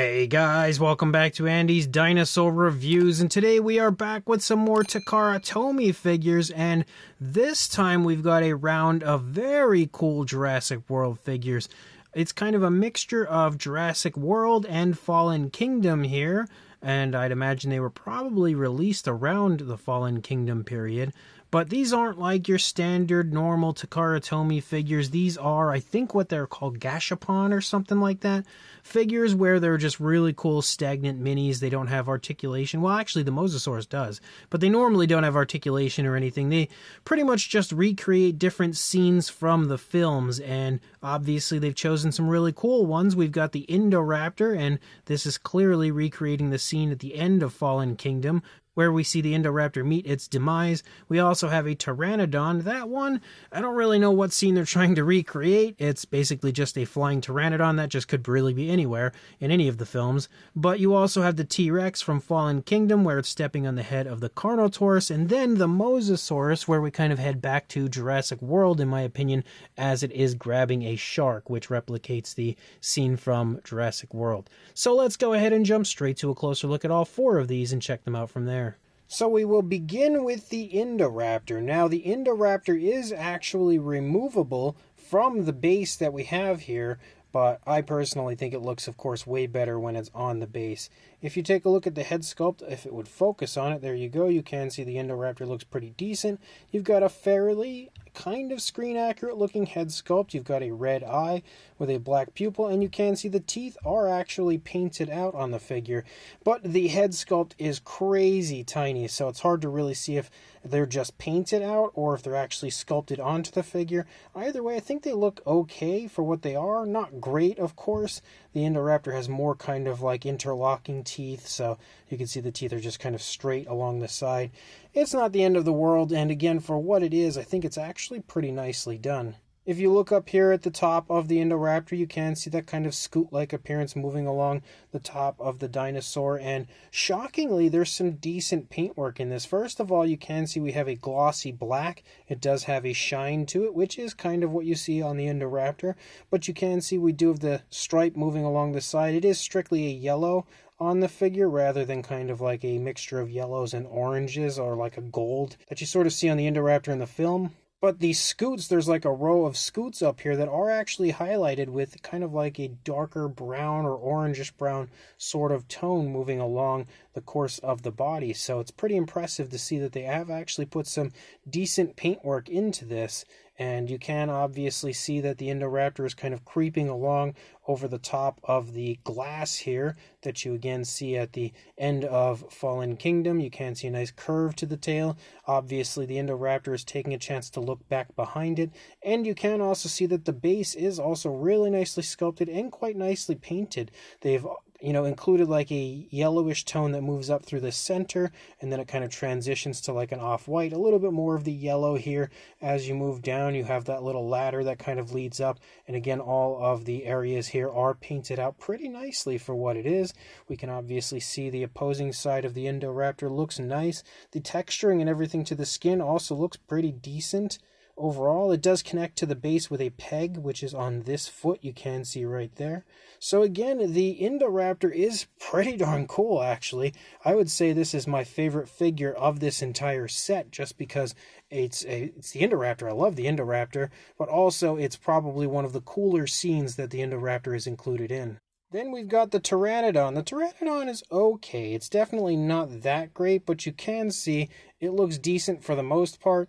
Hey guys, welcome back to Andy's Dinosaur Reviews, and today we are back with some more Takara Tomy figures, and this time we've got a round of very cool Jurassic World figures. It's kind of a mixture of Jurassic World and Fallen Kingdom here, and I'd imagine they were probably released around the Fallen Kingdom period. But these aren't like your standard normal Takara Tomy figures. These are, I think, what they're called Gashapon or something like that. Figures where they're just really cool stagnant minis. They don't have articulation. Well, actually, the Mosasaurus does. But they normally don't have articulation or anything. They pretty much just recreate different scenes from the films. And obviously, they've chosen some really cool ones. We've got the Indoraptor, and this is clearly recreating the scene at the end of Fallen Kingdom, where we see the Indoraptor meet its demise. We also have a Pteranodon. That one, I don't really know what scene they're trying to recreate. It's basically just a flying Pteranodon. That just could really be anywhere in any of the films. But you also have the T-Rex from Fallen Kingdom, where it's stepping on the head of the Carnotaurus, and then the Mosasaurus, where we kind of head back to Jurassic World, in my opinion, as it is grabbing a shark, which replicates the scene from Jurassic World. So let's go ahead and jump straight to a closer look at all four of these and check them out from there. So we will begin with the Indoraptor. Now, the Indoraptor is actually removable from the base that we have here, but I personally think it looks, of course, way better when it's on the base. If you take a look at the head sculpt, if it would focus on it, there you go. You can see the Indoraptor looks pretty decent. You've got a fairly kind of screen accurate looking head sculpt. You've got a red eye with a black pupil, and you can see the teeth are actually painted out on the figure, but the head sculpt is crazy tiny, so it's hard to really see if they're just painted out or if they're actually sculpted onto the figure. Either way, I think they look okay for what they are. Not great, of course. The Indoraptor has more kind of like interlocking teeth, so you can see the teeth are just kind of straight along the side. It's not the end of the world, and again, for what it is, I think it's actually pretty nicely done. If you look up here at the top of the Indoraptor, you can see that kind of scoot-like appearance moving along the top of the dinosaur, and shockingly, there's some decent paintwork in this. First of all, you can see we have a glossy black. It does have a shine to it, which is kind of what you see on the Indoraptor, but you can see we do have the stripe moving along the side. It is strictly a yellow on the figure rather than kind of like a mixture of yellows and oranges or like a gold that you sort of see on the Indoraptor in the film. But these scoots, there's like a row of scoots up here that are actually highlighted with kind of like a darker brown or orangish brown sort of tone moving along the course of the body. So it's pretty impressive to see that they have actually put some decent paintwork into this. And you can obviously see that the Indoraptor is kind of creeping along over the top of the glass here that you again see at the end of Fallen Kingdom. You can see a nice curve to the tail. Obviously, the Indoraptor is taking a chance to look back behind it. And you can also see that the base is also really nicely sculpted and quite nicely painted. They've included like a yellowish tone that moves up through the center, and then it kind of transitions to like an off-white, a little bit more of the yellow here. As you move down, you have that little ladder that kind of leads up, and again, all of the areas here are painted out pretty nicely for what it is. We can obviously see the opposing side of the Indoraptor looks nice. The texturing and everything to the skin also looks pretty decent. Overall, it does connect to the base with a peg, which is on this foot, you can see right there. So again, the Indoraptor is pretty darn cool, actually. I would say this is my favorite figure of this entire set, just because it's the Indoraptor. I love the Indoraptor, but also it's probably one of the cooler scenes that the Indoraptor is included in. Then we've got the Pteranodon. The Pteranodon is okay. It's definitely not that great, but you can see it looks decent for the most part.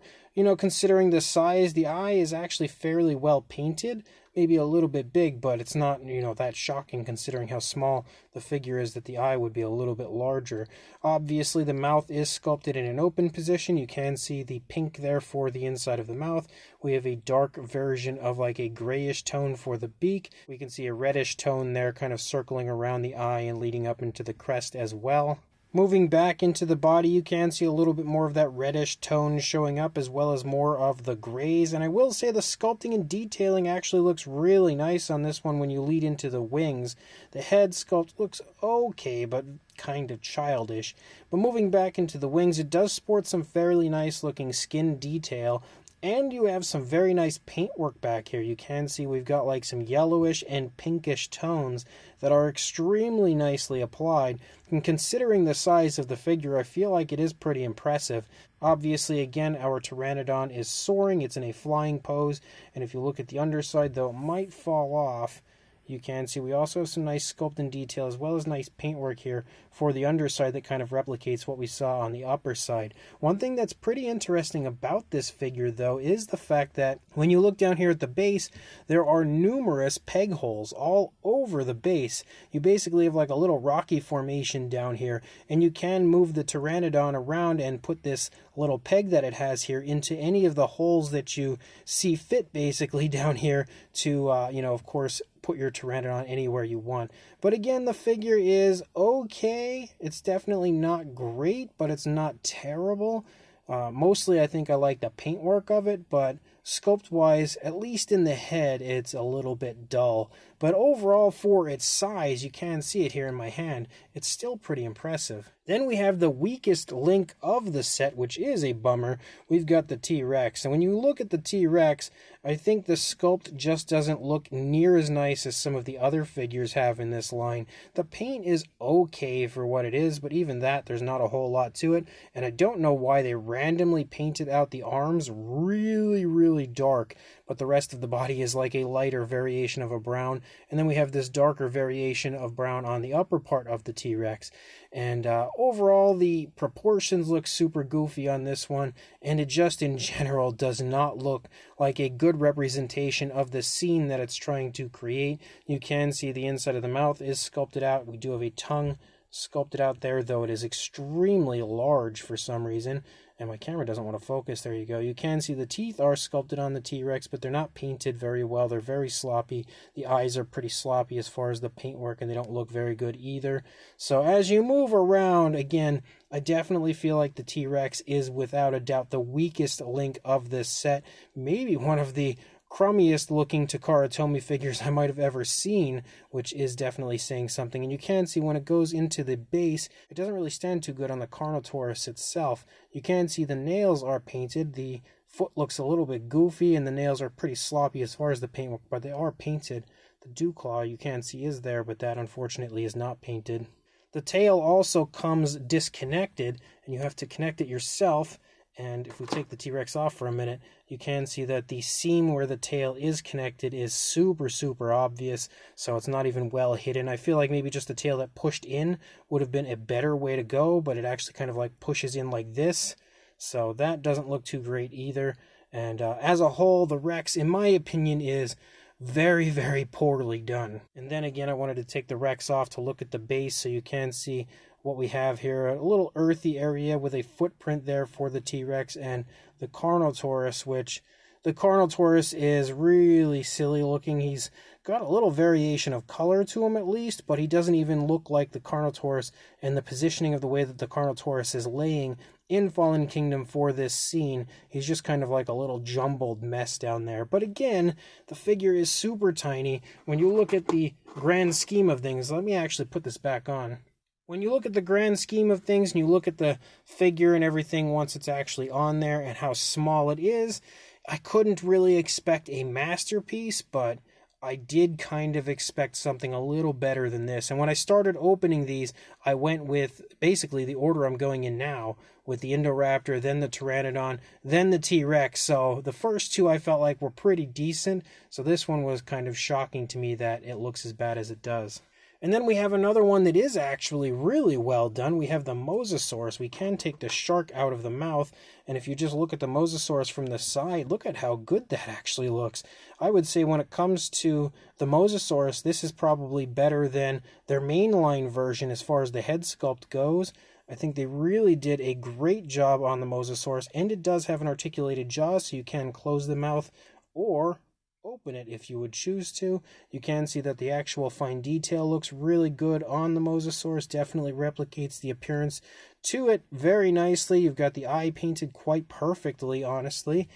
Considering the size, the eye is actually fairly well painted. Maybe a little bit big, but it's not, that shocking considering how small the figure is that the eye would be a little bit larger. Obviously, the mouth is sculpted in an open position. You can see the pink there for the inside of the mouth. We have a dark version of like a grayish tone for the beak. We can see a reddish tone there kind of circling around the eye and leading up into the crest as well. Moving back into the body, you can see a little bit more of that reddish tone showing up, as well as more of the grays. And I will say the sculpting and detailing actually looks really nice on this one when you lead into the wings. The head sculpt looks okay, but kind of childish. But moving back into the wings, it does sport some fairly nice looking skin detail. And you have some very nice paintwork back here. You can see we've got like some yellowish and pinkish tones that are extremely nicely applied. And considering the size of the figure, I feel like it is pretty impressive. Obviously, again, our Pteranodon is soaring. It's in a flying pose. And if you look at the underside, though it might fall off, you can see we also have some nice sculpt and detail as well as nice paintwork here for the underside that kind of replicates what we saw on the upper side. One thing that's pretty interesting about this figure, though, is the fact that when you look down here at the base, there are numerous peg holes all over the base. You basically have like a little rocky formation down here, and you can move the Pteranodon around and put this little peg that it has here into any of the holes that you see fit basically down here to, of course, put your Pteranodon anywhere you want. But again, the figure is okay. It's definitely not great, but it's not terrible. Mostly I think I like the paintwork of it, but sculpt-wise, at least in the head, it's a little bit dull. But overall, for its size, you can see it here in my hand, it's still pretty impressive. Then we have the weakest link of the set, which is a bummer. We've got the T-Rex. And when you look at the T-Rex, I think the sculpt just doesn't look near as nice as some of the other figures have in this line. The paint is okay for what it is, but even that, there's not a whole lot to it. And I don't know why they randomly painted out the arms really dark, but the rest of the body is like a lighter variation of a brown. And then we have this darker variation of brown on the upper part of the T-Rex. And overall, the proportions look super goofy on this one, and it just in general does not look like a good representation of the scene that it's trying to create. You can see the inside of the mouth is sculpted out. We do have a tongue sculpted out there, though it is extremely large for some reason. And my camera doesn't want to focus. There you go. You can see the teeth are sculpted on the T-Rex, but they're not painted very well. They're very sloppy. The eyes are pretty sloppy as far as the paintwork, and they don't look very good either. So as you move around, again, I definitely feel like the T-Rex is without a doubt the weakest link of this set. Maybe one of the crummiest looking Takara Tomy figures I might have ever seen, which is definitely saying something. And you can see when it goes into the base, it doesn't really stand too good on the Carnotaurus itself. You can see the nails are painted, the foot looks a little bit goofy, and the nails are pretty sloppy as far as the paintwork, but they are painted. The dew claw you can see is there, but that unfortunately is not painted. The tail also comes disconnected, and you have to connect it yourself. And if we take the T-Rex off for a minute, you can see that the seam where the tail is connected is super obvious, so it's not even well hidden. I feel like maybe just the tail that pushed in would have been a better way to go, but it actually kind of like pushes in like this, so that doesn't look too great either. And as a whole, the Rex, in my opinion, is very poorly done. And then again, I wanted to take the Rex off to look at the base, so you can see what we have here, a little earthy area with a footprint there for the T-Rex and the Carnotaurus, which the Carnotaurus is really silly looking. He's got a little variation of color to him at least, but he doesn't even look like the Carnotaurus, and the positioning of the way that the Carnotaurus is laying in Fallen Kingdom for this scene, he's just kind of like a little jumbled mess down there. But again, the figure is super tiny. When you look at the grand scheme of things, let me actually put this back on. When you look at the grand scheme of things and you look at the figure and everything once it's actually on there and how small it is, I couldn't really expect a masterpiece, but I did kind of expect something a little better than this. And when I started opening these, I went with basically the order I'm going in now, with the Indoraptor, then the Pteranodon, then the T-Rex. So the first two I felt like were pretty decent, so this one was kind of shocking to me that it looks as bad as it does. And then we have another one that is actually really well done. We have the Mosasaurus. We can take the shark out of the mouth, and if you just look at the Mosasaurus from the side, look at how good that actually looks. I would say when it comes to the Mosasaurus, this is probably better than their mainline version as far as the head sculpt goes. I think they really did a great job on the Mosasaurus, and it does have an articulated jaw, so you can close the mouth or open it if you would choose to. You can see that the actual fine detail looks really good on the Mosasaurus, definitely replicates the appearance to it very nicely. You've got the eye painted quite perfectly, honestly.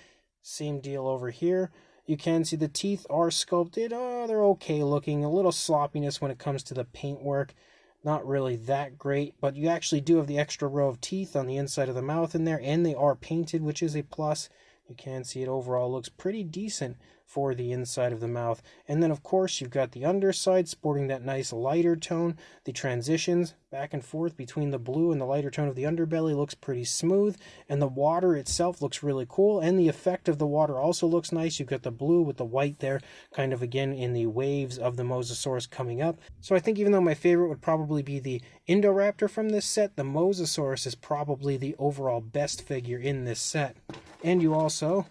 Same deal over here. You can see the teeth are sculpted. They're okay looking. A little sloppiness when it comes to the paintwork. Not really that great, but you actually do have the extra row of teeth on the inside of the mouth in there, and they are painted, which is a plus. You can see it overall looks pretty decent for the inside of the mouth. And then of course you've got the underside sporting that nice lighter tone. The transitions back and forth between the blue and the lighter tone of the underbelly looks pretty smooth, and the water itself looks really cool, and the effect of the water also looks nice. You've got the blue with the white there, kind of again in the waves of the Mosasaurus coming up. So I think even though my favorite would probably be the Indoraptor from this set, the Mosasaurus is probably the overall best figure in this set. And you also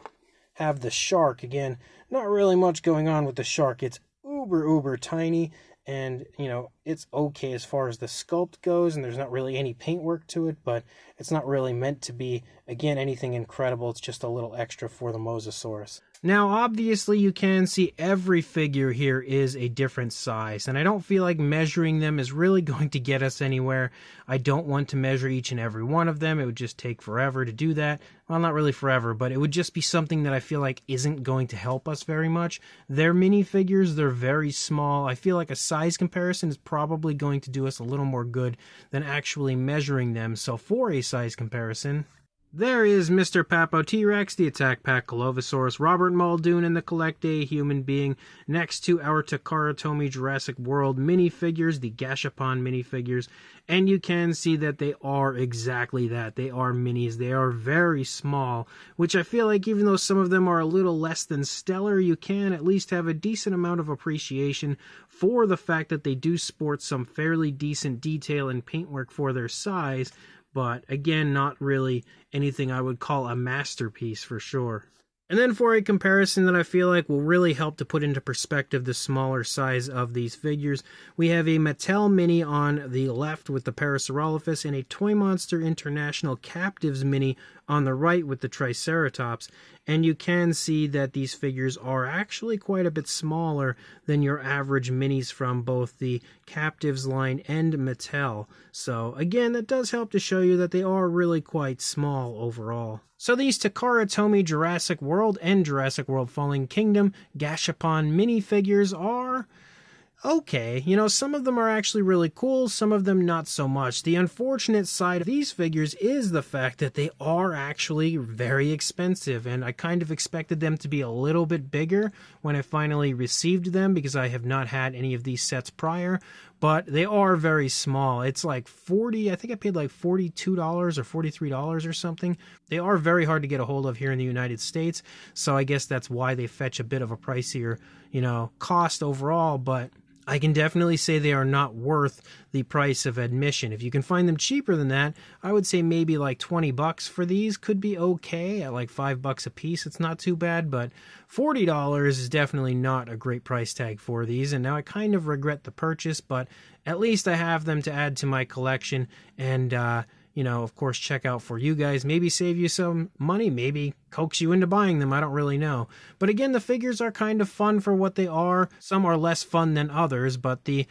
have the shark. Again, not really much going on with the shark. It's uber tiny, and you know, it's okay as far as the sculpt goes, and there's not really any paintwork to it, but it's not really meant to be, again, anything incredible. It's just a little extra for the Mosasaurus. Now, obviously, you can see every figure here is a different size, and I don't feel like measuring them is really going to get us anywhere. I don't want to measure each and every one of them. It would just take forever to do that. Well, not really forever, but it would just be something that I feel like isn't going to help us very much. They're minifigures. They're very small. I feel like a size comparison is probably going to do us a little more good than actually measuring them. So for a size comparison, there is Mr. Papo T-Rex, the Attack Pack Colovosaurus, Robert Muldoon, and the Collect A Human Being, next to our Takara Tomy Jurassic World minifigures, the Gashapon minifigures, and you can see that they are exactly that. They are minis. They are very small, which I feel like even though some of them are a little less than stellar, you can at least have a decent amount of appreciation for the fact that they do sport some fairly decent detail and paintwork for their size. But again, not really anything I would call a masterpiece for sure. And then for a comparison that I feel like will really help to put into perspective the smaller size of these figures, we have a Mattel Mini on the left with the Parasaurolophus and a Toy Monster International Captives Mini on the right with the Triceratops. And you can see that these figures are actually quite a bit smaller than your average minis from both the Captives line and Mattel. So again, that does help to show you that they are really quite small overall. So these Takara Tomy Jurassic World and Jurassic World Fallen Kingdom Gashapon minifigures are okay. You know, some of them are actually really cool, some of them not so much. The unfortunate side of these figures is the fact that they are actually very expensive, and I kind of expected them to be a little bit bigger when I finally received them because I have not had any of these sets prior, but they are very small. It's like I think I paid like $42 or $43 or something. They are very hard to get a hold of here in the United States, so I guess that's why they fetch a bit of a pricier, you know, cost overall, but I can definitely say they are not worth the price of admission. If you can find them cheaper than that, I would say maybe like $20 for these could be okay. At like $5 a piece, it's not too bad, but $40 is definitely not a great price tag for these. And now I kind of regret the purchase, but at least I have them to add to my collection, and you know, of course, check out for you guys. Maybe save you some money, maybe coax you into buying them. I don't really know. But again, the figures are kind of fun for what they are. Some are less fun than others, but the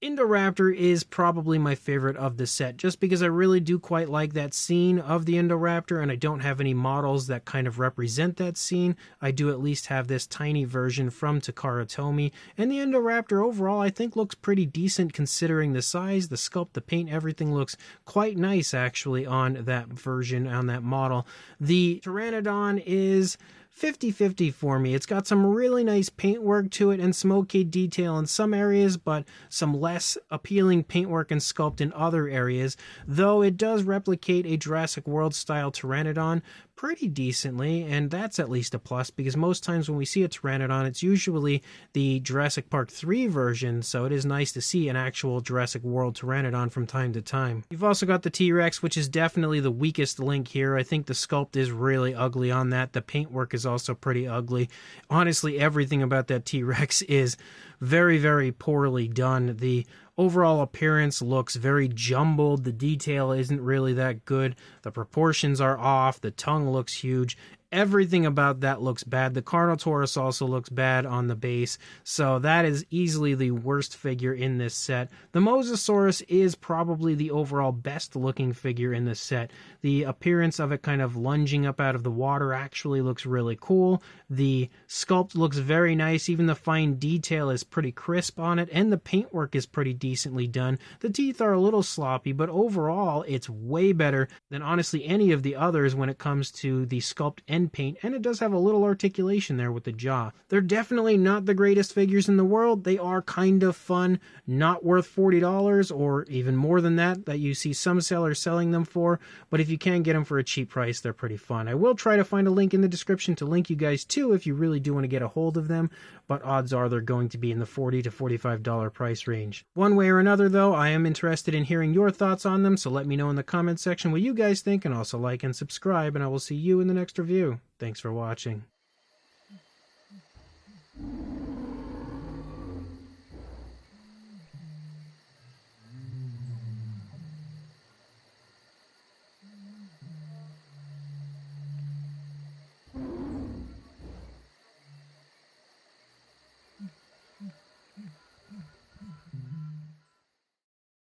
Indoraptor is probably my favorite of the set, just because I really do quite like that scene of the Indoraptor, and I don't have any models that kind of represent that scene. I do at least have this tiny version from Takara Tomy, and the Indoraptor overall I think looks pretty decent considering the size, the sculpt, the paint, everything looks quite nice actually on that version, on that model. The Pteranodon is 50-50 for me. It's got some really nice paintwork to it and some okay detail in some areas, but some less appealing paintwork and sculpt in other areas, though it does replicate a Jurassic World style Pteranodon pretty decently, and that's at least a plus, because most times when we see a Pteranodon, it's usually the Jurassic Park 3 version, so it is nice to see an actual Jurassic World Pteranodon from time to time. You've also got the T-Rex, which is definitely the weakest link here. I think the sculpt is really ugly on that. The paintwork is also pretty ugly. Honestly, everything about that T-Rex is very, very poorly done. The overall appearance looks very jumbled. The detail isn't really that good. The proportions are off. The tongue looks huge. Everything about that looks bad. The Carnotaurus also looks bad on the base, so that is easily the worst figure in this set. The Mosasaurus is probably the overall best looking figure in this set. The appearance of it kind of lunging up out of the water actually looks really cool. The sculpt looks very nice. Even the fine detail is pretty crisp on it, and the paintwork is pretty decently done. The teeth are a little sloppy, but overall it's way better than honestly any of the others when it comes to the sculpt and end paint, and it does have a little articulation there with the jaw. They're definitely not the greatest figures in the world. They are kind of fun, not worth $40 or even more than that you see some sellers selling them for, but if you can get them for a cheap price, they're pretty fun. I will try to find a link in the description to link you guys to if you really do want to get a hold of them, but odds are they're going to be in the $40 to $45 price range. One way or another though, I am interested in hearing your thoughts on them, so let me know in the comments section what you guys think, and also like and subscribe, and I will see you in the next review. Thanks for watching.